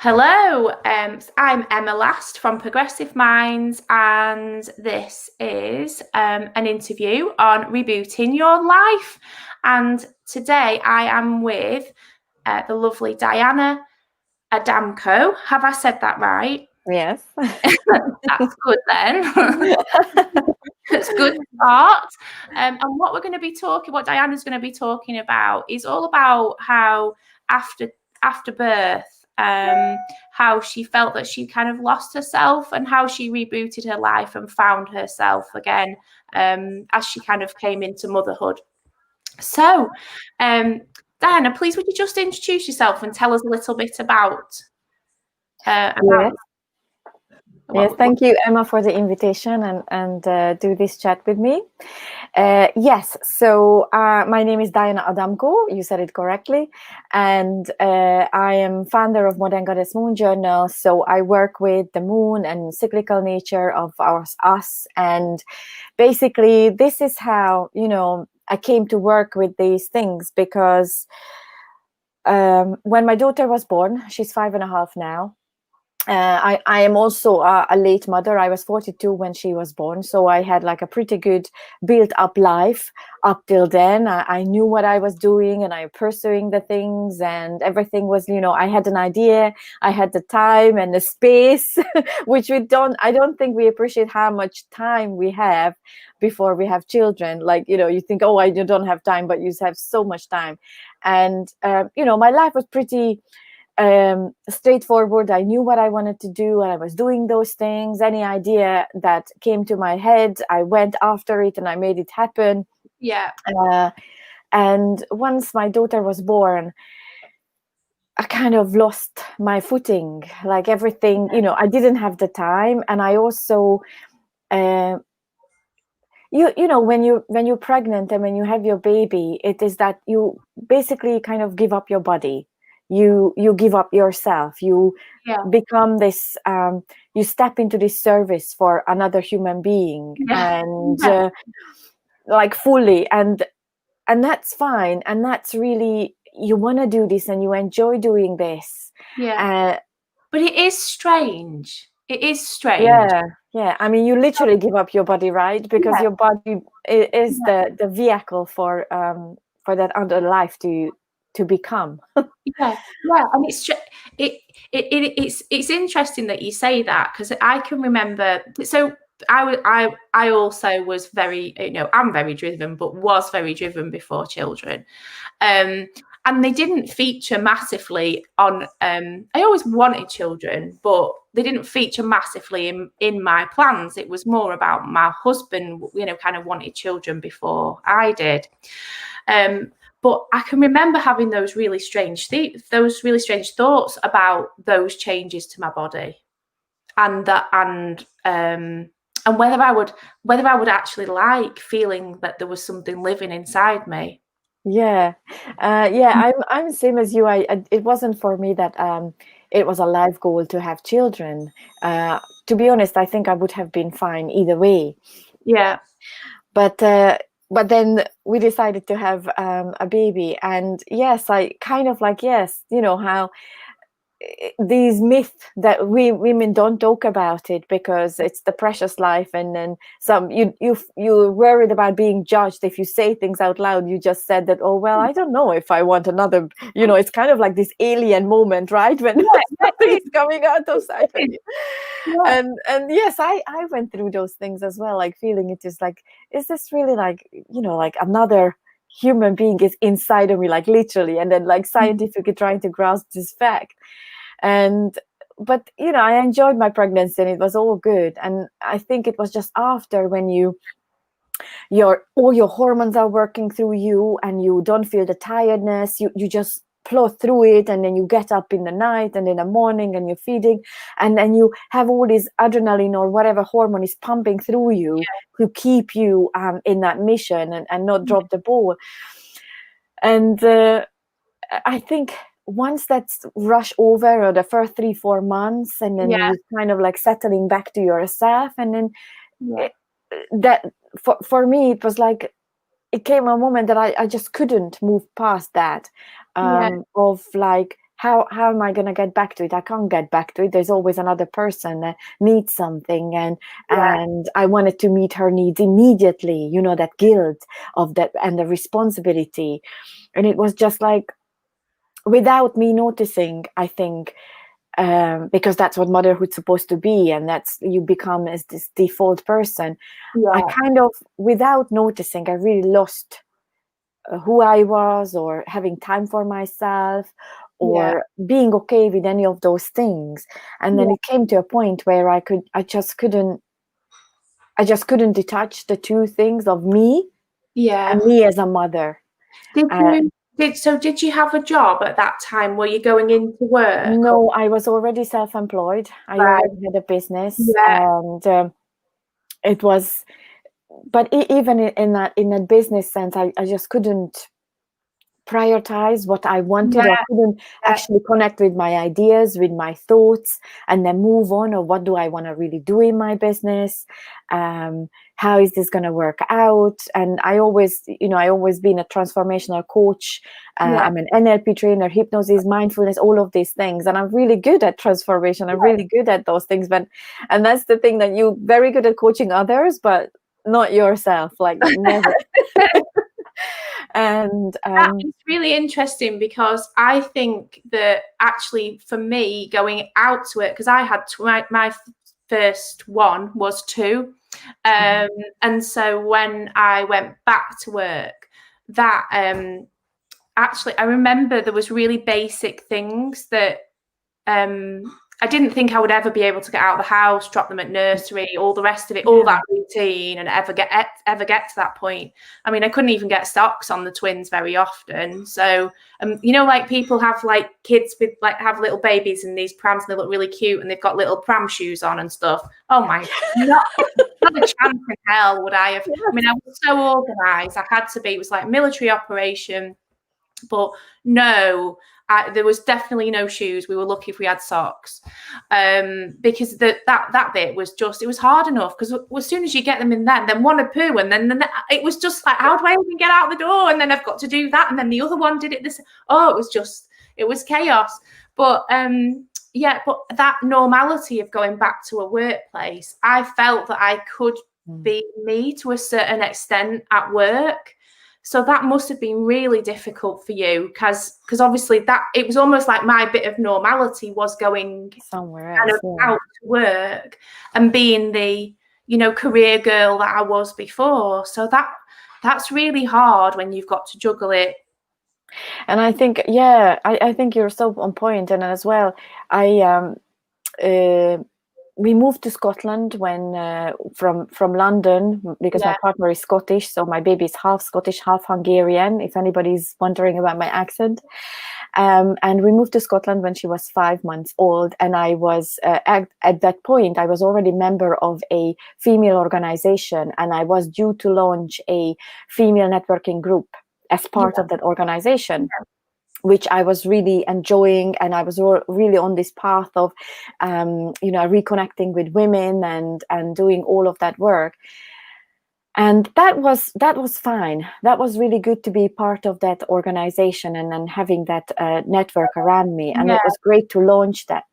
Hello, I'm Emma Last from Progressive Minds, and this is an interview on rebooting your life. And today I am with the lovely Diane Adanko. Have I said that right? Yes. That's good then. It's a good start. And what we're going to be what Diana's going to be talking about is all about how after birth, how she felt that she kind of lost herself and how she rebooted her life and found herself again as she kind of came into motherhood. So, Diana, please would you just introduce yourself and tell us a little bit about Yes. Yes, thank you, Emma, for the invitation and do this chat with me. Yes, so my name is Diane Adanko, you said it correctly, and I am founder of Modern Goddess Moon Journal. So I work with the moon and cyclical nature of us, and basically this is how, I came to work with these things because when my daughter was born, she's 5.5 now. I am also a late mother. I was 42 when she was born, so I had like a pretty good built up life up till then. I knew what I was doing and I was pursuing the things, and everything was, I had an idea, I had the time and the space, which I don't think we appreciate how much time we have before we have children. Like, you think, oh, you don't have time, but you have so much time. And, my life was pretty straightforward. I knew what I wanted to do and I was doing those things. Any idea that came to my head, I went after it and I made it happen. Yeah. And once my daughter was born, I kind of lost my footing, like everything, I didn't have the time. And I also, when you're pregnant and when you have your baby, it is that you basically kind of give up your body. You give up yourself. You become this. You step into this service for another human being, and like fully, and that's fine. And that's really, you want to do this, and you enjoy doing this. Yeah. But it is strange. It is strange. Yeah. I mean, you literally give up your body, right? Because your body is the vehicle for that other life to become. Yeah, and it's interesting that you say that, because I can remember. So I also was very, I'm very driven, but was very driven before children, and they didn't feature massively on. I always wanted children, but they didn't feature massively in my plans. It was more about my husband, kind of wanted children before I did. But I can remember having those really strange thoughts about those changes to my body, and whether I would actually like feeling that there was something living inside me. Yeah, I'm the same as you. It wasn't for me that it was a life goal to have children. To be honest, I think I would have been fine either way. Yeah. But then we decided to have a baby, and yes, I kind of like, yes, how these myths that we women don't talk about it because it's the precious life, and then you're worried about being judged if you say things out loud. You just said that, oh well, I don't know if I want another, it's kind of like this alien moment, right, when something's coming out of sight of you. And yes, I went through those things as well, like feeling it is like, is this really like, like another human being is inside of me, like literally, and then like scientifically trying to grasp this fact. But I enjoyed my pregnancy and it was all good. And I think it was just after, when all your hormones are working through you and you don't feel the tiredness, you just plow through it, and then you get up in the night and in the morning and you're feeding, and then you have all this adrenaline or whatever hormone is pumping through you to keep you in that mission and not drop the ball. And I think once that's rush over, or the first 3-4 months, and then you kind of like settling back to yourself, and then that for me it was like, it came a moment that I just couldn't move past that, of like how am I going to get back to it? I can't get back to it. There's always another person that needs something, and I wanted to meet her needs immediately. You know, that guilt of that and the responsibility, and it was just like, without me noticing, I think, because that's what motherhood's supposed to be, and that's, you become as this default person. I kind of, without noticing, I really lost who I was, or having time for myself, or being okay with any of those things. And then it came to a point where I just couldn't detach the two things of me and me as a mother. Did you have a job at that time? Were you going into work? No, I was already self-employed. I already had a business, and it was, but even in that business sense, I just couldn't prioritize what I wanted. I couldn't actually connect with my ideas, with my thoughts, and then move on, or what do I want to really do in my business? How is this going to work out? And I always been a transformational coach. I'm an NLP trainer, hypnosis, mindfulness, all of these things. And I'm really good at transformation. I'm really good at those things. And that's the thing, that you're very good at coaching others, but not yourself, like never. And it's really interesting, because I think that actually for me, going out to it, because I had my first one was 2, and so when I went back to work, that actually I remember there was really basic things that I didn't think I would ever be able to get out of the house, drop them at nursery, all the rest of it, all that routine, and ever get to that point. I mean, I couldn't even get socks on the twins very often. So, you know, like people have like kids with like have little babies in these prams, and they look really cute, and they've got little pram shoes on and stuff. Oh my, not a chance in hell would I have. I mean, I was so organised. I had to be. It was like a military operation, but no. There was definitely no shoes. We were lucky if we had socks, because that bit was just, it was hard enough, because as soon as you get them in then one a poo, and then it was just like, how do I even get out the door? And then I've got to do that, and then the other one did it this. Oh, it was chaos. But but that normality of going back to a workplace, I felt that I could be me to a certain extent at work. So that must have been really difficult for you, because obviously that it was almost like my bit of normality was going somewhere else, out to work and being the, you know, career girl that I was before. So that's really hard when you've got to juggle it. And I think, I think you're so on point. And as well, we moved to Scotland when from London, because my partner is Scottish, so my baby is half Scottish, half Hungarian, if anybody's wondering about my accent. And we moved to Scotland when she was 5 months old, and I was at that point I was already member of a female organization, and I was due to launch a female networking group as part of that organization. Which I was really enjoying, and I was really on this path of, reconnecting with women and doing all of that work. And that was fine. That was really good to be part of that organization and then having that network around me. And it was great to launch that.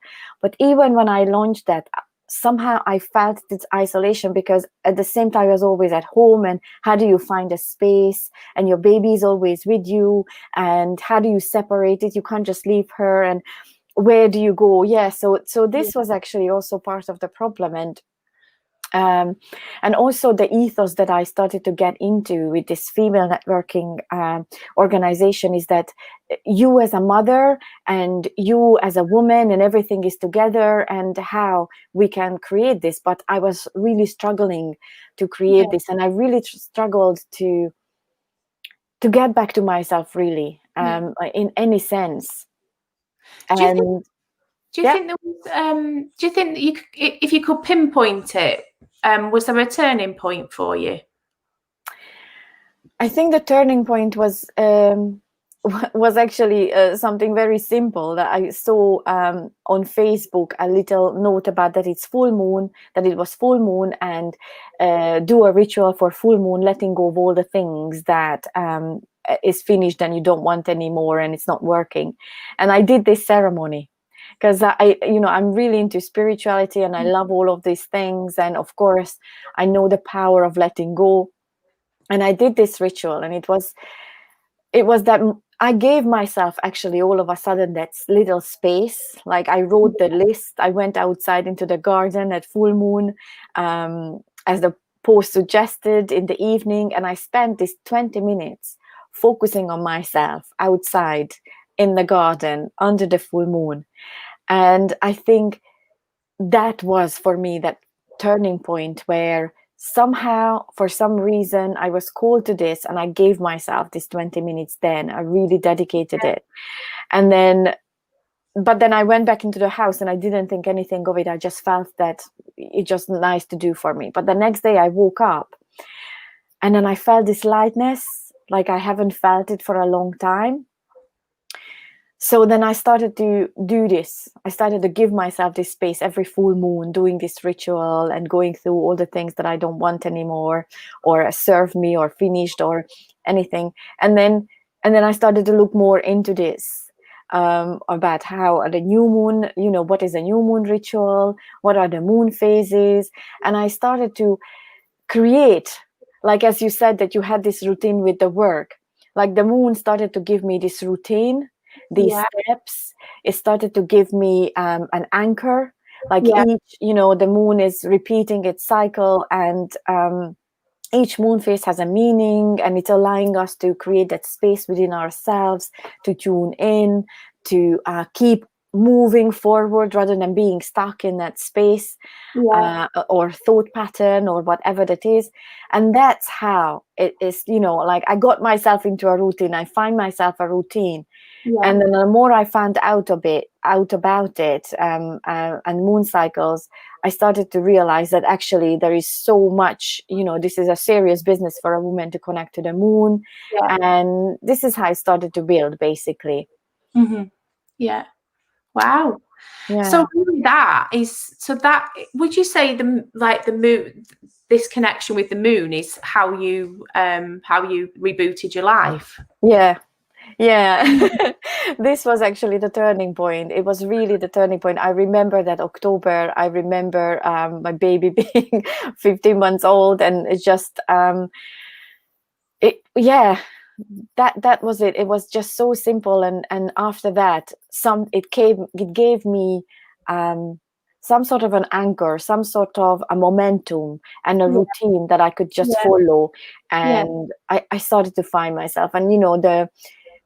But even when I launched that, somehow I felt this isolation, because at the same time I was always at home, and how do you find a space, and your baby is always with you, and how do you separate it? You can't just leave her, and where do you go? So this was actually also part of the problem. And also the ethos that I started to get into with this female networking organization is that you as a mother and you as a woman and everything is together, and how we can create this. But I was really struggling to create this, and I really struggled to get back to myself, really, in any sense. And do you think there was, do you think that if you could pinpoint it, was there a turning point for you? I think the turning point was actually something very simple, that I saw on Facebook a little note about that it's full moon, that it was full moon, and do a ritual for full moon, letting go of all the things that is finished and you don't want anymore and it's not working. And I did this ceremony because I'm really into spirituality and I love all of these things. And of course, I know the power of letting go. And I did this ritual, and it was that I gave myself actually all of a sudden that little space. Like I wrote the list. I went outside into the garden at full moon, as the post suggested, in the evening. And I spent this 20 minutes focusing on myself outside in the garden under the full moon. And I think that was for me that turning point where somehow, for some reason, I was called to this, and I gave myself this 20 minutes then. I really dedicated it. And then, but then I went back into the house and I didn't think anything of it. I just felt that it's just nice to do for me. But the next day I woke up and then I felt this lightness, like I haven't felt it for a long time. So then I started to do this. I started to give myself this space every full moon, doing this ritual and going through all the things that I don't want anymore, or serve me, or finished, or anything. And then I started to look more into this, about how the new moon, what is a new moon ritual? What are the moon phases? And I started to create, like, as you said, that you had this routine with the work. Like the moon started to give me this routine, these steps. It started to give me an anchor, like each, the moon is repeating its cycle, and each moon phase has a meaning, and it's allowing us to create that space within ourselves to tune in, to keep moving forward rather than being stuck in that space, or thought pattern, or whatever that is. And that's how it is, like I got myself into a routine. I find myself a routine. And then the more I found out about it, and moon cycles, I started to realize that actually there is so much, this is a serious business for a woman to connect to the moon. And this is how I started to build, basically. Wow. So really that would you say the moon, this connection with the moon, is how you rebooted your life? This was actually the turning point. It was really the turning point. I remember that October. I remember my baby being 15 months old, and it's just that was it. It was just so simple. And after that, it gave me some sort of an anchor, some sort of a momentum and a routine that I could just follow. And I started to find myself. And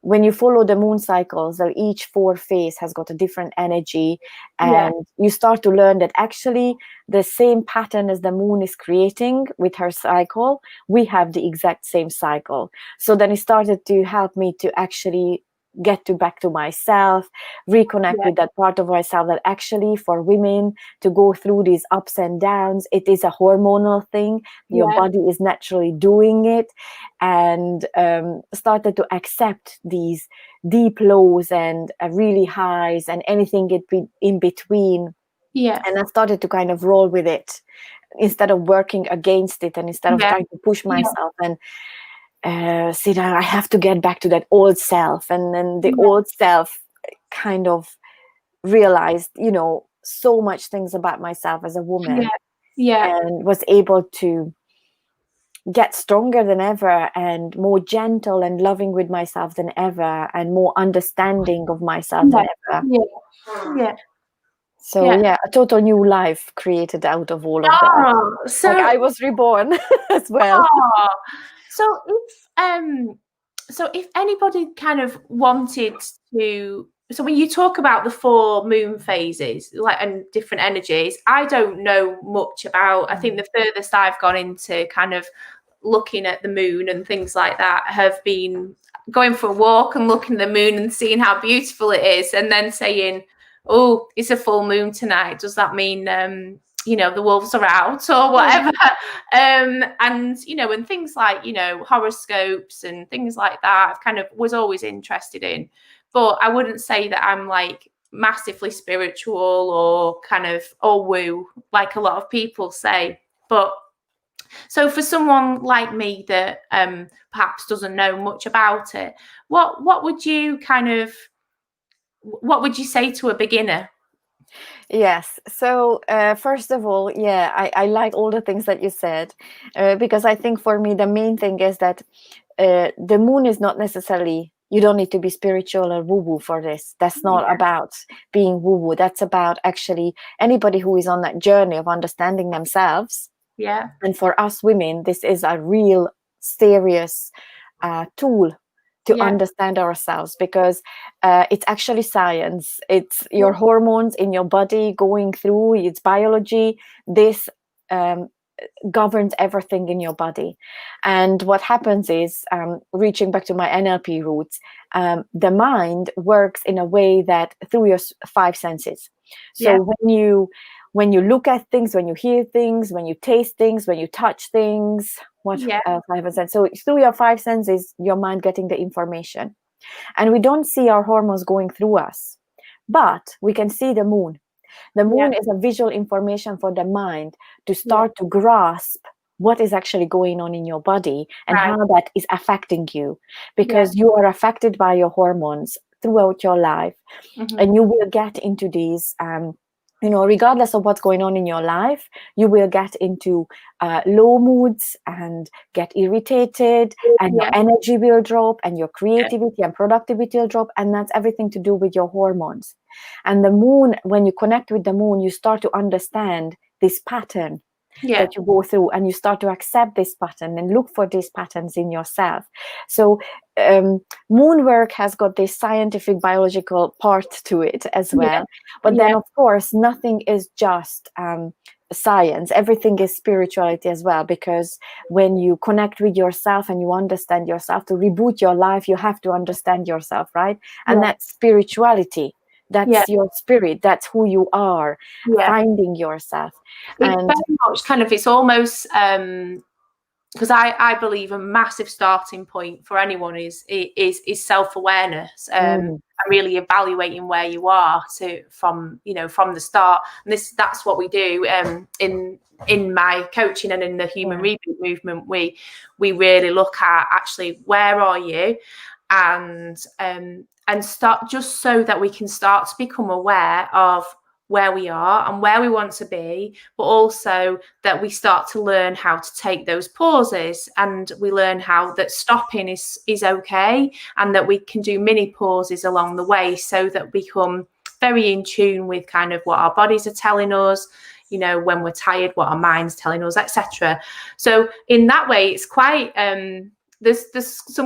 when you follow the moon cycles, each 4 phase has got a different energy, and you start to learn that actually the same pattern as the moon is creating with her cycle, we have the exact same cycle. So then it started to help me to actually get back to myself, reconnect with that part of myself that actually for women to go through these ups and downs, it is a hormonal thing. Your body is naturally doing it, and started to accept these deep lows and really highs and anything in between. And I started to kind of roll with it instead of working against it, and instead of trying to push myself and see that I have to get back to that old self. And then the old self kind of realized, so much things about myself as a woman, and was able to get stronger than ever, and more gentle and loving with myself than ever, and more understanding of myself than ever. So a total new life created out of all of that. So like I was reborn as well. So if anybody kind of wanted to, so when you talk about the 4 moon phases, and different energies, I don't know much about. I think the furthest I've gone into kind of looking at the moon and things like that have been going for a walk and looking at the moon and seeing how beautiful it is, and then saying, oh, it's a full moon tonight. Does that mean the wolves are out or whatever? And and things like horoscopes and things like that, I kind of was always interested in, but I wouldn't say that I'm like massively spiritual or kind of woo like a lot of people say. But So for someone like me that perhaps doesn't know much about it, what would you say to a beginner? Yes. So first of all, yeah, I like all the things that you said, because I think for me the main thing is that the moon is not necessarily, you don't need to be spiritual or woo-woo for this. That's not about being woo-woo. That's about actually anybody who is on that journey of understanding themselves. Yeah. And for us women, this is a real serious tool to understand ourselves, because it's actually science. It's your hormones in your body going through, it's biology. This governs everything in your body. And what happens is, reaching back to my NLP roots, the mind works in a way that through your five senses. So when you look at things, when you hear things, when you taste things, when you touch things, what else I haven't said? So through your five senses, your mind getting the information. And we don't see our hormones going through us, but we can see the moon. The moon is a visual information for the mind to start to grasp what is actually going on in your body and how that is affecting you, because you are affected by your hormones throughout your life. And you will get into these regardless of what's going on in your life, you will get into low moods and get irritated, and your energy will drop, and your creativity and productivity will drop, and that's everything to do with your hormones. And the moon, when you connect with the moon, you start to understand this pattern that you go through, and you start to accept this pattern and look for these patterns in yourself. So moon work has got this scientific biological part to it as well. But then of course nothing is just science. Everything is spirituality as well, because when you connect with yourself and you understand yourself, to reboot your life, you have to understand yourself, right? And that's spirituality. That's your spirit. That's who you are, finding yourself. It's very much it's almost because I believe a massive starting point for anyone is self-awareness, and really evaluating where you are from the start. And that's what we do in my coaching and in the human reboot movement. We really look at actually where are you, and start, just so that we can start to become aware of where we are and where we want to be, but also that we start to learn how to take those pauses, and we learn how that stopping is okay, and that we can do mini pauses along the way, so that we become very in tune with what our bodies are telling us, when we're tired, what our mind's telling us, etc. So in that way, it's quite there's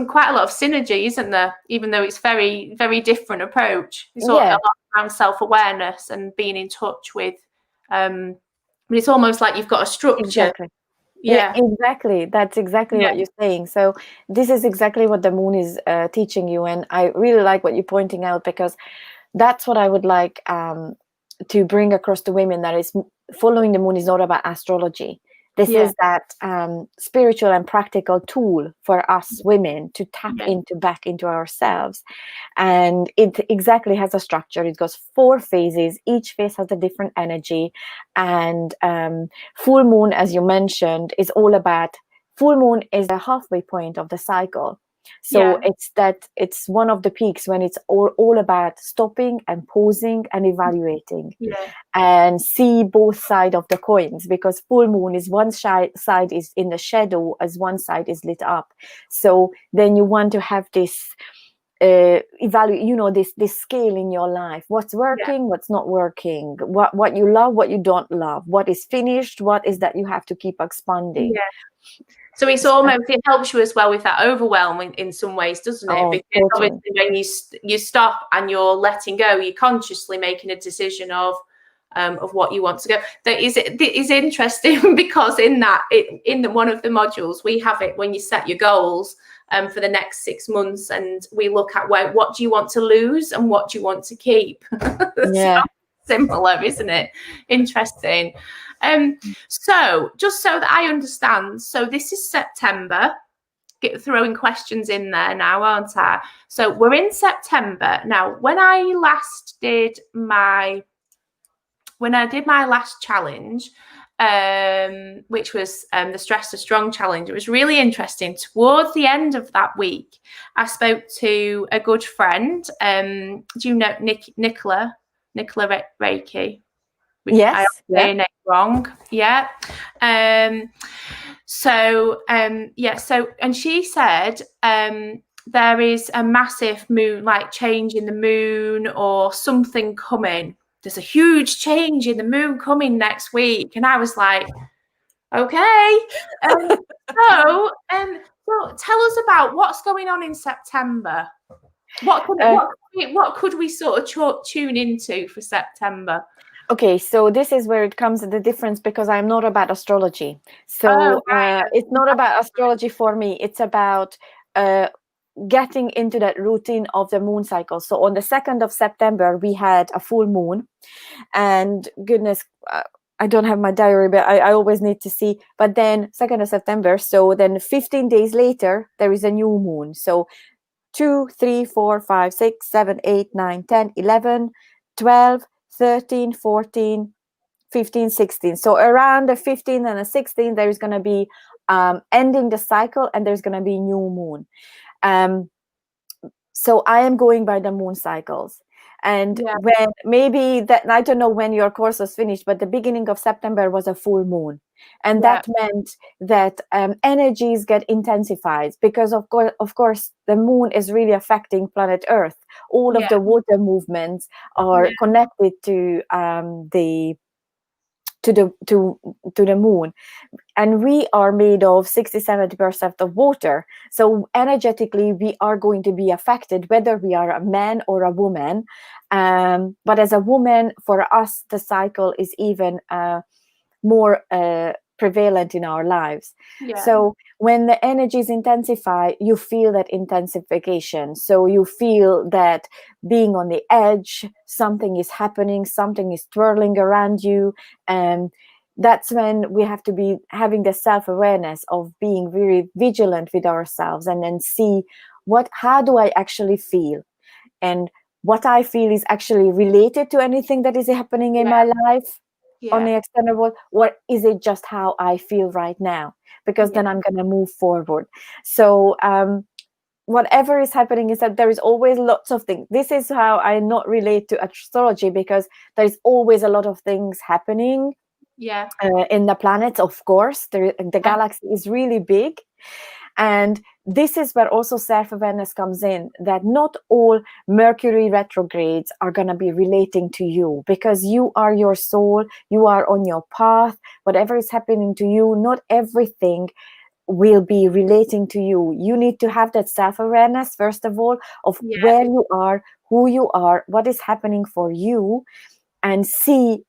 quite a lot of synergy, isn't there? Even though it's very, very different approach. It's all a lot around self-awareness and being in touch with. It's almost like you've got a structure. Exactly. Yeah, exactly. That's exactly what you're saying. So this is exactly what the moon is teaching you, and I really like what you're pointing out, because that's what I would like to bring across to women. That is, following the moon is not about astrology. This is that spiritual and practical tool for us women to tap back into ourselves. And it exactly has a structure. It goes 4 phases. Each phase has a different energy. And full moon, as you mentioned, is all about, full moon is the halfway point of the cycle. So it's one of the peaks when it's all about stopping and pausing and evaluating, and see both sides of the coins, because full moon is one side is in the shadow as one side is lit up. So then you want to have this evaluate, this scale in your life. What's working, what's not working, what you love, what you don't love, what is finished, what is that you have to keep expanding. So it's almost, it helps you as well with that overwhelm in some ways, doesn't it? Because obviously when you stop and you're letting go, you're consciously making a decision of what you want to go. That is interesting, because in one of the modules we have it when you set your goals for the next 6 months, and we look at what do you want to lose and what do you want to keep. Similar, isn't it? Interesting. So just so that I understand, so this is September. Throwing questions in there now, aren't I? So we're in September now. When I did my last challenge, which was the Stress to Strong challenge. It was really interesting. Towards the end of that week, I spoke to a good friend. Do you know Nicola Reiki? Yes. I say it wrong. Yeah. So and she said there is a massive moon, like change in the moon or something coming. There's a huge change in the moon coming next week. And I was like, okay. So tell us about what's going on in September. What could we sort of tune into for September? Okay, so this is where it comes the difference, because I'm not about astrology. So it's not about astrology for me. It's about getting into that routine of the moon cycle. So on the 2nd of September, we had a full moon, and goodness, I don't have my diary, but I always need to see. But then 2nd of September, so then 15 days later, there is a new moon. So 2, 3, 4, 5, 6, 7, 8, 9, 10, 11, 12, 13, 14, 15, 16. So around the 15 and the 16, there is going to be ending the cycle, and there's going to be new moon. So I am going by the moon cycles. And when maybe that, I don't know when your course was finished, but the beginning of September was a full moon. And that meant that energies get intensified, because of course, the moon is really affecting planet Earth. All of the water movements are connected to the moon, and we are made of 60-70% of water. So energetically, we are going to be affected, whether we are a man or a woman. But as a woman, for us, the cycle is even more prevalent in our lives. So when the energies intensify, you feel that intensification. So you feel that being on the edge, something is happening, something is twirling around you. And that's when we have to be having the self-awareness of being very vigilant with ourselves, and then see how do I actually feel, and what I feel is actually related to anything that is happening in my life on the external world, or is it just how I feel right now? Because then I'm going to move forward. So whatever is happening is that there is always lots of things. This is how I not relate to astrology, because there is always a lot of things happening in the planets. Of course, the galaxy is really big. And this is where also self-awareness comes in, that not all Mercury retrogrades are going to be relating to you, because you are your soul, you are on your path. Whatever is happening to you, not everything will be relating to you. You need to have that self-awareness, first of all, of where you are, who you are, what is happening for you, and see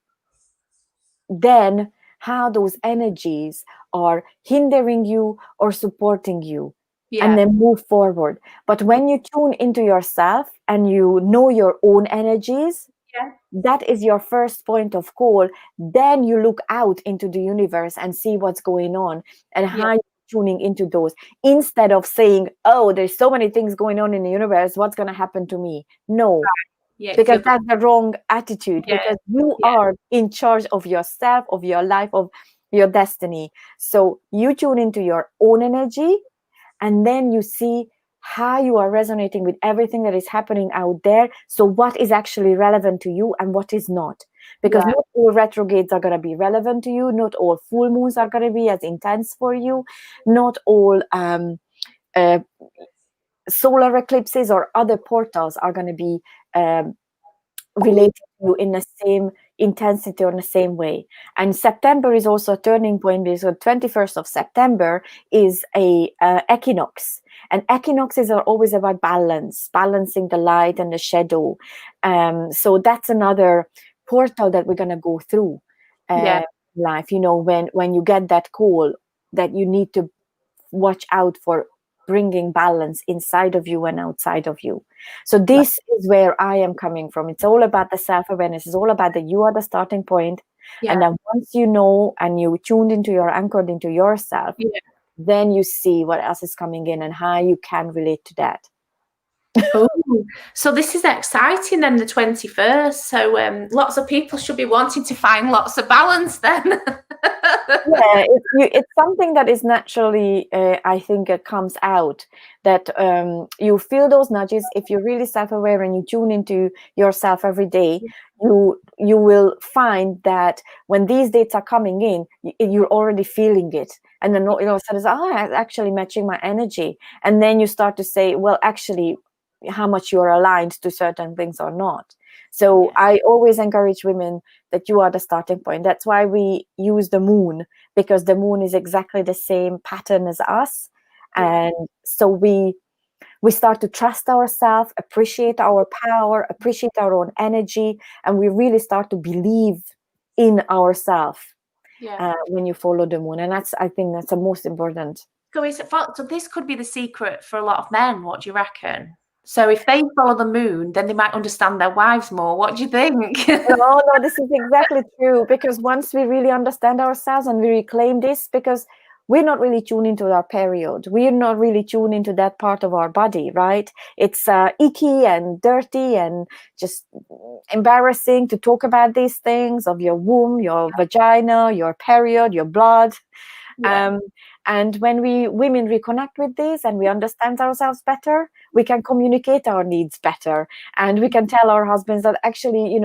then how those energies are hindering you or supporting you, and then move forward. But when you tune into yourself and you know your own energies, that is your first point of call. Then you look out into the universe and see what's going on, and how you're tuning into those, instead of saying, oh, there's so many things going on in the universe, what's going to happen to me? No. Because that's the wrong attitude, because you are in charge of yourself, of your life, of your destiny. So you tune into your own energy, and then you see how you are resonating with everything that is happening out there. So what is actually relevant to you and what is not? Because not all retrogrades are going to be relevant to you. Not all full moons are going to be as intense for you. Not all solar eclipses or other portals are going to be related to you in the same intensity or in the same way. And September is also a turning point, because the 21st of September is a equinox. And equinoxes are always about balancing the light and the shadow. So that's another portal that we're going to go through life. You know, when you get that call that you need to watch out for bringing balance inside of you and outside of you. So this is where I am coming from. It's all about the self-awareness. It's all about that you are the starting point. And then once you know and you tuned into anchored into yourself, then you see what else is coming in and how you can relate to that. Ooh, so this is exciting then, the 21st. So lots of people should be wanting to find lots of balance then. Yeah, it's something that is naturally, I think, it comes out, that you feel those nudges. If you're really self-aware and you tune into yourself every day, you will find that when these dates are coming in, you're already feeling it, and then all of a sudden, it's actually matching my energy, and then you start to say, well, actually, how much you are aligned to certain things or not. So I always encourage women that you are the starting point. That's why we use the moon, because the moon is exactly the same pattern as us. And so we start to trust ourselves, appreciate our power, appreciate our own energy, and we really start to believe in ourselves when you follow the moon. And I think that's the most important. So this could be the secret for a lot of men. What do you reckon? So if they follow the moon, then they might understand their wives more. What do you think? No, this is exactly true. Because once we really understand ourselves and we reclaim this, because we're not really tuned into our period. We're not really tuned into that part of our body, right? It's icky and dirty and just embarrassing to talk about these things of your womb, your vagina, your period, your blood. And when women reconnect with this and we understand ourselves better, we can communicate our needs better. And we can tell our husbands that actually,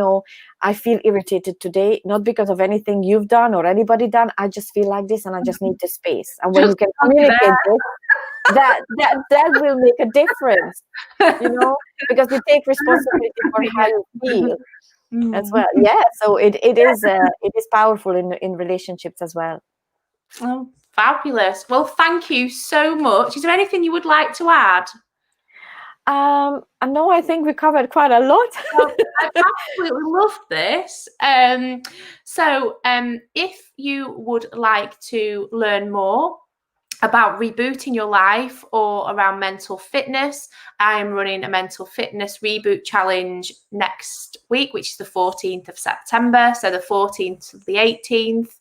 I feel irritated today, not because of anything you've done or anybody done. I just feel like this and I just need the space. And when you can communicate this, that will make a difference, because you take responsibility for how you feel as well. Yeah, so it is powerful in relationships as well. Oh, fabulous. Well, thank you so much. Is there anything you would like to add? No, I think we covered quite a lot. Well, I absolutely loved this. So if you would like to learn more about rebooting your life or around mental fitness, I am running a mental fitness reboot challenge next week, which is the 14th of September. So the 14th to the 18th.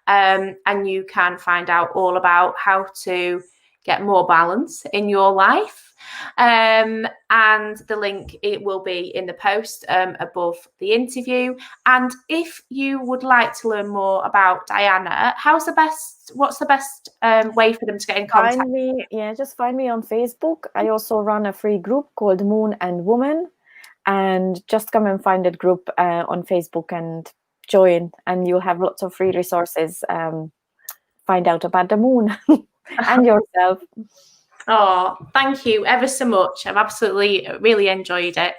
And you can find out all about how to get more balance in your life. And the link, it will be in the post above the interview. And if you would like to learn more about Diana, what's the best way for them to get in contact? Just find me on Facebook. I also run a free group called Moon and Woman, and just come and find that group on Facebook and join, and you'll have lots of free resources. Find out about the moon and yourself. Oh, thank you ever so much. I've absolutely really enjoyed it.